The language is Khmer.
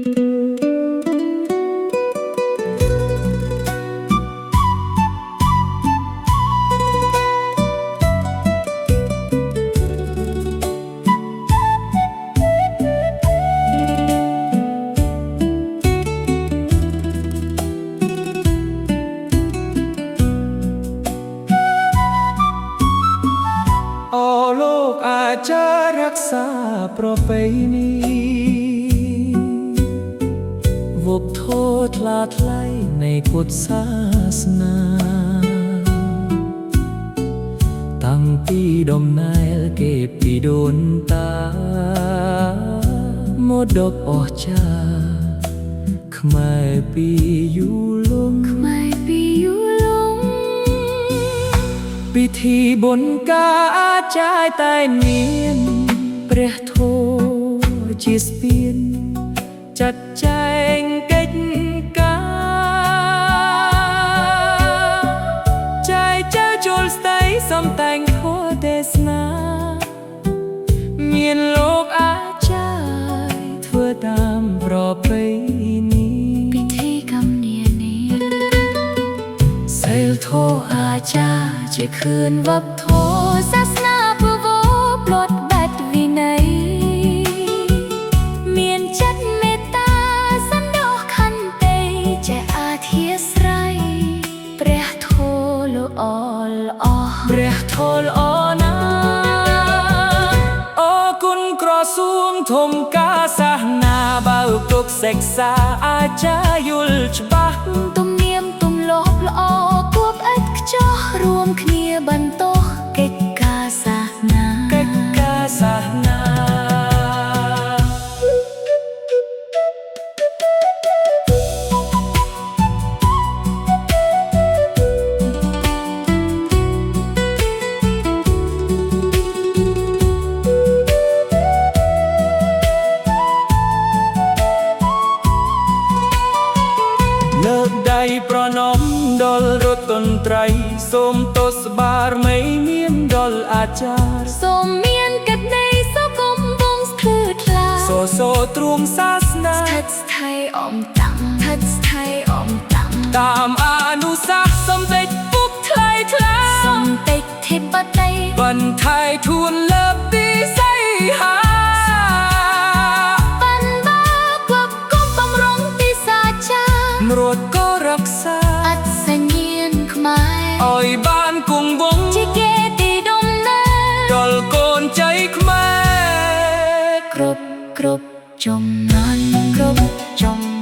โลกอาจจะรักษาประเพณีวบโทษลาดไล่ในพุทธศาสนาตั้งปีดมนายเก็บปีโดนตามดกออกจาขมายปีอยู่ลงពិធីបុណ្យការអាចចាយតែមានព្រះធម៌ជាស្ពានចាត់ចែងកិច្ចការចែកចែវចូលស្ដីសំតែងធម៌ទេសនាមានលោកអាចចាយធ្វើតាមប្រពៃណីពិធីកម្មនានាសិលធម៌អាចចាជាคืนវប្បធម៌សាសនាពវប្លត់បាត់វិន័យមានចិត្តមេត្តាសន្តោសខន្តីចេះអធិស្ឋានព្រះធម៌ល្អល្អព្រះធម៌ល្អណាស់អរគុណក្រសួងធម្មការសាសនាបើទុកសិក្សាអាចចាយល់ច្បាស់ទំនៀមទម្លាប់ល្អគួបឥតខ្ចោះរួមគ្នាបន្តកិច្ចការសាសនាលើកដៃប្រណម្យដល់រដ្ឋតន្ត្រីសូមទស្សបារមីមានដល់អាចារ្យសូមមានកិត្តិយសសុគមវង្សភ្លឺថ្លាសូទ្រង់សាសនាស្ថិតស្ថេរអមតាំងតាមអនុសាសន៍សំដេចពុកថ្លៃថ្លាសំដេចធិបតីបន្ថែធួនលើកពីសីហាបានបាគប់គុំបំរុងទីសាចាមរតក៏រក្សាអត្តសញ្ញាណខ្មែរឲ្យបានគង់វង្សជាគេទីដំណើរដល់កូនចៃខ្មែរគ្រប់ចំនួន